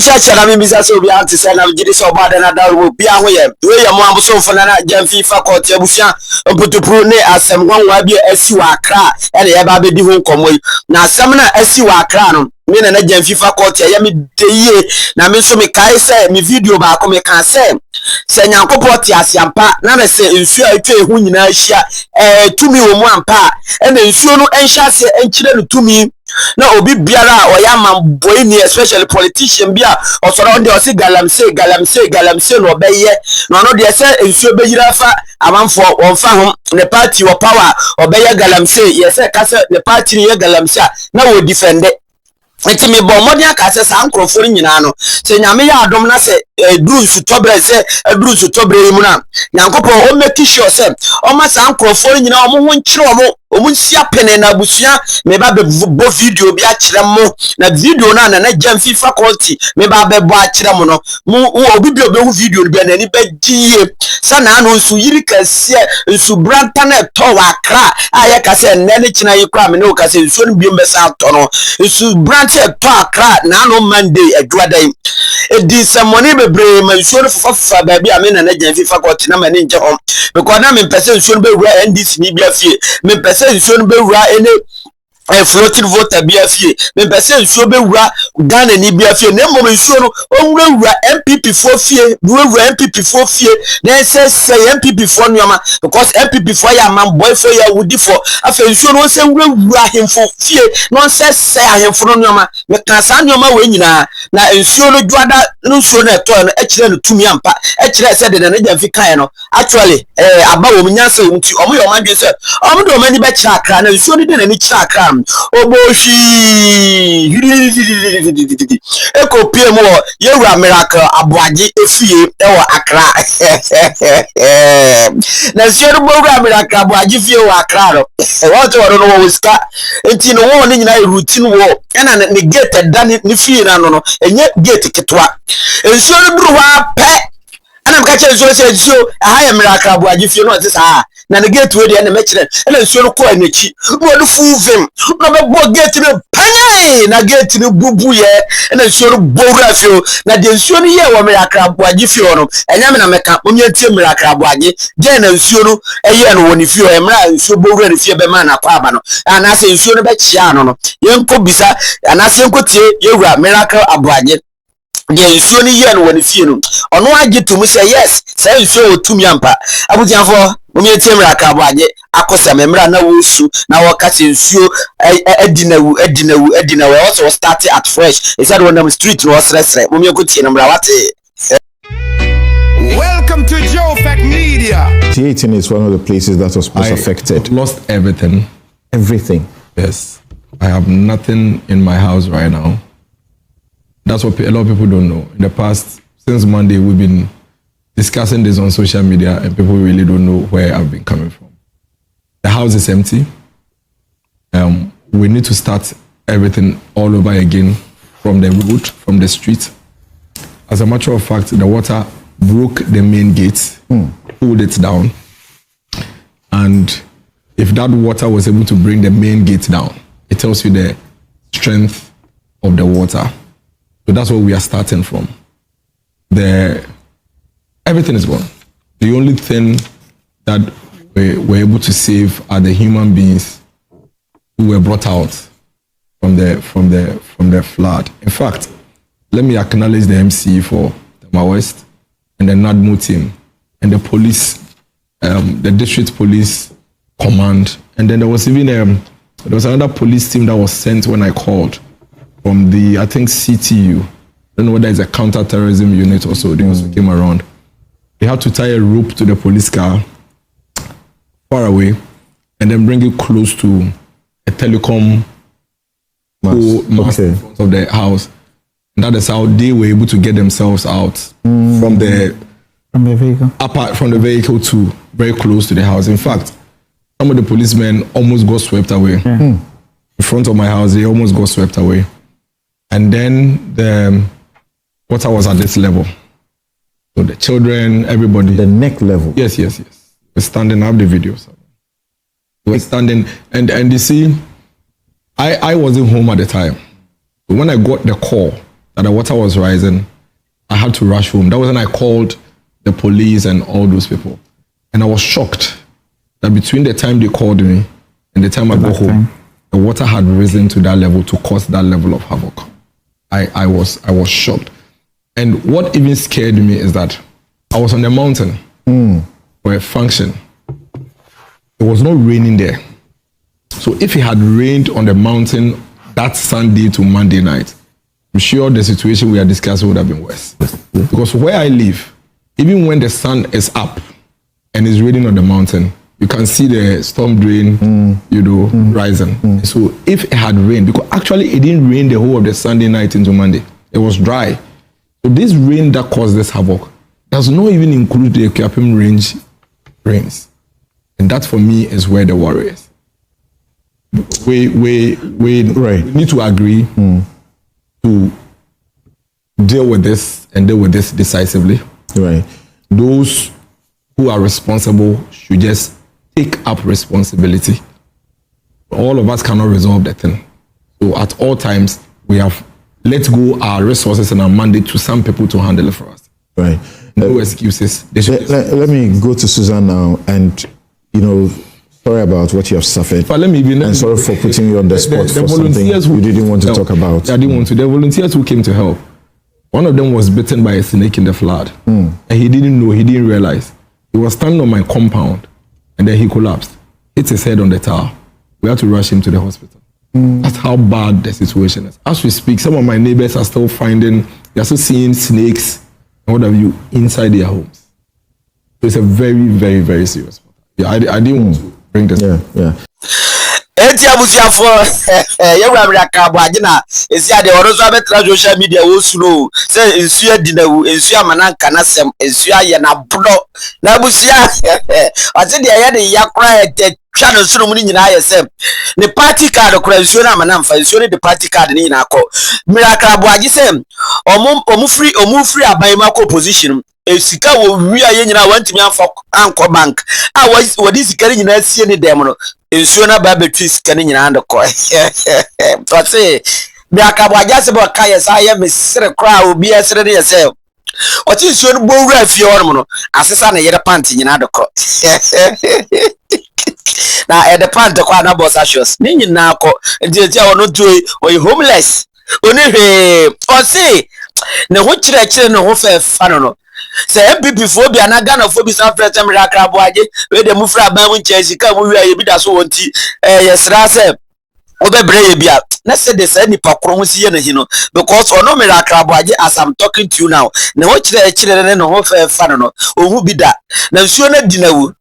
chara me bisa so bia ante se na gidi so ba da na da wo bia ho ye we ye mo amso fo na Jamfi faculty abusua mputupuru ne asem gwanwa bia asi wa Accra ene ye ba be di ho nkomo yi na asem na asi wa Accra no me na Jamfi faculty ya me deyie na me so me kai se me video ba ko me kan se nyankopɔ te asiampa na na se nsuo a etwe hu nyina ahia tumi wo mu ampa ene nsuo no enhya se enkyire no tumi na obi biara oyama boy ni especially politician bia osoro on de osi galamse no obeye no no de se nsuo beyira fa amanfo wonfa ho ne party wo power obeye galamse yese ka se ne party ni ye galamse na wo defend enti me bo modern ka se sa nkrofo nyina no se nyame ya adom na se duru su tobre se duru su tobre mu na nyankopɔ o make sure se o ma sa nkrofo nyina o mo ho nkyere o mo nsia pene na busua me ba be bo video bi a kyerɛ mo na video na Jamfi faculty me ba be bo a kyerɛ mo no mo obi bi obehu video bi na ni ba giye sa na no nsu yiri kase nsu branta na to wa Accra aye ka se nne ne kyina yi kwa me ne o ka se nsu no bi mbesa to no nsu branta to Accra na no Monday adwadan edi semoni bebre ma nsu no fafa ba bi a me na Jamfi faculty na ma ne nje ho because na me pese nsu no be wura NDC ni bi afie me pese nsuo no bewura ene floating voter bi afie me pese nsuo bewura Ghana ni bi afie na mmom nsuo no onwura MPP fo fie wura MPP fo fie na say MPP fo nyoma because MPP fo ya man boy fo ya wudi fo afa nsuo no se wura ahemfo fie no say ahemfo no nyoma me kan sa nyoma we nyina na nsuo no dwada nsuo no eto no ekire no tumi ampa ekire se de na Jamfi kan no actually aba wo nyansa wo nti omo yo mandwe se omo do mani be kira Accra na nsuo no de na ni kira Accra oboshi eko PM wo yewura miracle aboaje efie ewo Accra na nsuo no bowura miracle aboaje fie wo Accra no what no wo ska enti no wo ni nyina routine wo ena ne gate da ni fie na no enye gate ketwa nsuo no duru wa pe ana mkache nsuo se nsuo aha ya miracle aboaje fie no ate saa na the gate we dey na mekire ena nsuo no ko anachi no do fuvim no be bo gate no panyai na gate no bubu ye ena nsuo no bowura fio na de nsuo no ye wo miracle aboaje fio no enya me na meka onye tie miracle aboaje je na nsuo no eye no woni fio emra nsuo bowura ne fie be ma na kwa aba no ana se nsuo no be chia no yenko bisa ana se yenko tie yewura miracle aboaje de nsuo no ye no woni fie no ono age to mu say yes say nsuo otumi ampa abudianfo omi tie miracle aboaje akosa memra na wosu na wakati nsuo edinawu also start at fresh is that one street no sresre omi ekotie no mra wate. Welcome to Joe Fact Media. T18 is one of the places that was most affected. Lost everything. Everything. Yes. I have nothing in my house right now. That's what a lot of people don't know. In the past, since Monday, we've been discussing this on social media and people really don't know where I've been coming from. The house is empty. We need to start everything all over again from the road, from the street. As a matter of fact, the water broke the main gate, pulled it down. And if that water was able to bring the main gate down, it tells you the strength of the water. So that's what we are starting from. Everything is gone. The only thing that we're able to save are the human beings who were brought out from the flood. In fact, let me acknowledge the MC for the West and the NADMO team and the police, the district police command, and then there was even there was another police team that was sent when I called from the, I think, CTU. I don't know whether it's a counter-terrorism unit or so. They also came around. They had to tie a rope to the police car far away and then bring it close to a telecom mast in front of the house. And that is how they were able to get themselves out from the vehicle. Apart from the vehicle to very close to the house. In fact, some of the policemen almost got swept away. In front of my house, they almost got swept away. And then the water was at this level. So the children, everybody. The neck level? Yes. We're standing, I have the videos. We're standing, and you see, I wasn't home at the time. But when I got the call, that the water was rising, I had to rush home. That was when I called the police and all those people. And I was shocked that between the time they called me and the time I got home, the water had risen to that level to cause that level of havoc. I was shocked. And what even scared me is that I was on the mountain for a function. It was not raining there. So if it had rained on the mountain that Sunday to Monday night, I'm sure the situation we are discussing would have been worse. Because where I live, even when the sun is up and it's raining on the mountain, you can see the storm drain, rising. So if it had rained, because actually it didn't rain the whole of the Sunday night into Monday, it was dry. So this rain that caused this havoc does not even include the Kapim Range rains. And that for me is where the worry is. We need to agree to deal with this and deal with this decisively. Right. Those who are responsible should just take up responsibility. All of us cannot resolve that thing. So at all times, we have let go our resources and our mandate to some people to handle it for us. Right. No excuses. Let me go to Susan now, and sorry about what you have suffered. But let me even, and sorry for putting you on the spot for something you didn't want to talk about. I didn't want to. The volunteers who came to help, one of them was bitten by a snake in the flood, and he didn't know. He didn't realize. He was standing on my compound, and then he collapsed, hit his head on the tower. We had to rush him to the hospital. That's how bad the situation is. As we speak, some of my neighbors are still they're still seeing snakes and what have you inside their homes. So it's a very, very, very serious matter. Yeah, I didn't want to bring this. Yeah. Eti abusiafo yewura miraka abagina esi ade orozo abetra social media wo slow say ensu adinawu ensu amananka na sem ensu aye na bodo na abusia ati de ye de yakora ete twa no sunu mu ni nyina aye sem ne party card kora ensu na amanamfa ensu ne de party card ni nyina akọ miraka abagi sem omu free aban ma ko position esika wo wi aye nyina wantimi anko bank wodi sika nyina asie ne dem no ensuo na ba betwi sika ne nyina ndekọ to say bi akabwaja se bo ka yesa ye mesere kra obi esere ne yesa o ti ensuo no bo wura fie won no asesa na yere pant nyina ndekọ na e de pant kwa na boss shoes ne nyina akọ nti ono to o homeless oni hwe o say ne ho kire ne ho fa fa no say MPP fo bia na Ghana fo bi San Francisco miracle aboaje we de mu fra ban mu nche ka mu wi aye bi da so wonti yesra say obebre ye bia na say the say nipa kro ho si ye na hi no because ono miracle aboaje as I'm talking to you now ne ho kire ne ho fa no ohu bi da na nsuo na dinawu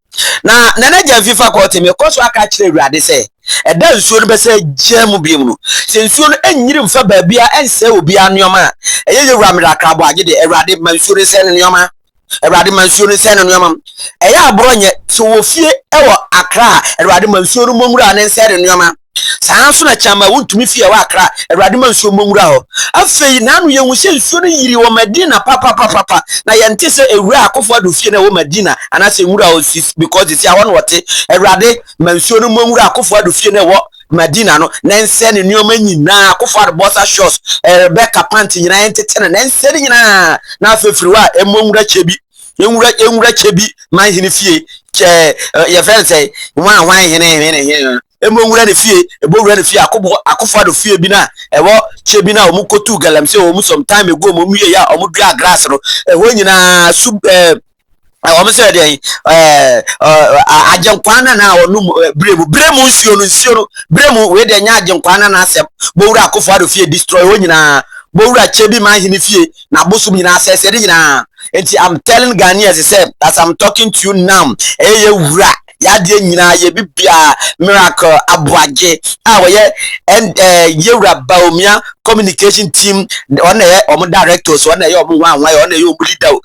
na nana ja FIFA court me koso aka kire ruade say eda nsuo no be say jam biem no se nsuo no enyiri mfa ba bia ense obi anoma eye yewura miracle aboaje de ruade mansuo re say ne nyoma Erade mansuo ne sen nneoma eya abronye so wo fie ewo Accra erade mansuo no monwura ne sen nneoma sanso na chama wontumi fie wa Accra erade mansuo monwura ho afei nanu ye hu se nsuo no yiri wo Medina papa na ye nte se ewura akofo ado fie na wo Medina anase nwura ho because it's ya won wote erade mansuo no monwura akofo ado fie na wo Medina no na nsen nneoma nyina akofo ado bossa shoes Rebecca pant nyina entete na nsen nyina na afefiri wa emonwura chebi enwura chebi man hini fie ye friend say wan hini emonwura ne fie ebowura ne fie akofo ado fie bi na ewo chebi na omukotu galam say omu sometime ago omu ye ya omu dua grass no eho nyina sub omu say dey ajenkwana na onu bremu nsuo no bremu we dey nya ajenkwana na asem bowura akofo ado fie destroy ho nyina bowura chebi man hini fie na bosum nyina asese de nyina enti I'm telling Ghanaians say as I'm talking to you now eye wura ya de nyina ye bibia miracle aboaje awoye and yewura baomia communication team on ye omo directors on ye omo wan on ye omo leader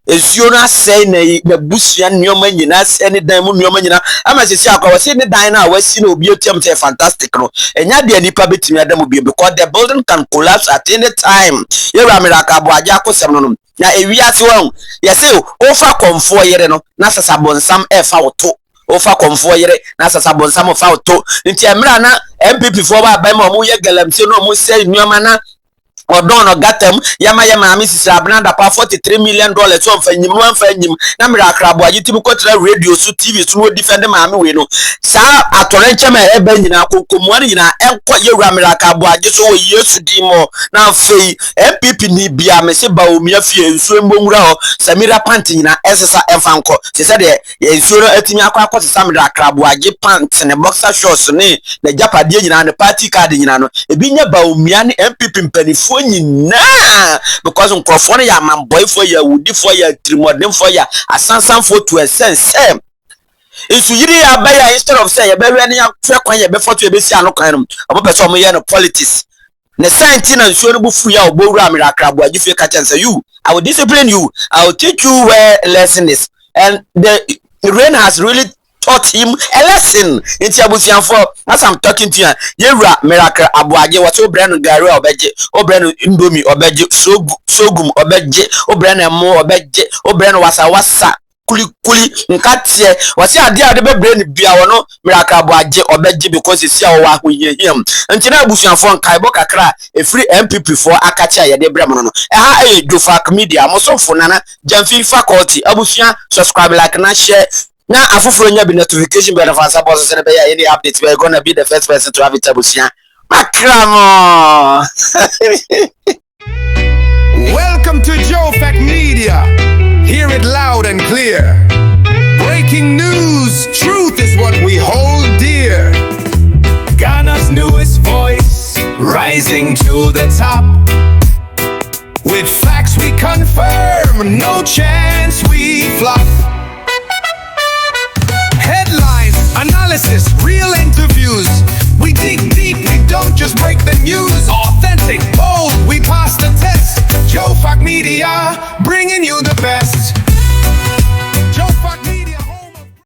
esuo na say na busua nneoma nyina say ne dan mu nneoma nyina ama sisi akwa say ne dan na wasi na obi otiam say fantastic no enya de nipa betimi adam bi because the building can collapse at any time yewura miracle aboaje akosem no na ewiase won yese ofa komfo yere no na sasabonsam efa woto ofa komfo yere na sasabonsam ofa woto nti emra na MPP fo ba ba ma omo ye galamse no omo say nneoma na Odono gatem yama Mrs. Abnanda pa $43 million so fa nyim na Miracle Aboagye tibi kotra radio so TV so no defend maame we no sa atorenche ma eba nyina kokomuane nyina enko yewura Miracle Aboagye so Yesu di mo na fei MPP ni bia me se ba omia fie nso mbonwura ho Samira pant nyina esesa enfanko se se de enso no atimi akwa sesa Miracle Aboagye pant ne boxer shorts ne na japade nyina ne party card nyina no ebi nya ba omia ne MPP mpanifo nyina because nkrofo no ya manboy for ya wudi for ya trimodem for ya asansan for to essence isu yiri ya ba ya instead of say ya be we ne ya fe kwan ya be photo ya be si anokan no obo pese omo ye no politics ne science na nso no bufu ya obowura Miracle Aboagye fe ka chance you I will discipline you I will teach you where lesson is and the rain has really taught him a lesson in Tiabusianfo as I'm talking to you yewura Miracle Aboagye what obrano gari obeje obrano indomie obeje sogum obeje obrano mo obeje obrano wasa kuli nkatie wasi ade bebre bia wono Miracle Aboagye obeje because isi awo ahoyehiem ntina abusuanfo nkaibo kakra e free MPP for akacha ye de brem no ha Jofak Media mosofo nana Jamfi faculty abusuan subscribe like na share na afufuro nya be notification be na fansa boss se be ya any update we gonna be the first person to have it abusuan makramo. Welcome to Jofak Media. Hear it loud and clear. Breaking news. Truth is what we hold dear. Ghana's newest voice, rising to the top. With facts we confirm, no chance we flop. Headlines, analysis, real interviews. We dig deep, we don't just break the news. Authentic, bold, we pass the test. Jofak Media, bringing you the best.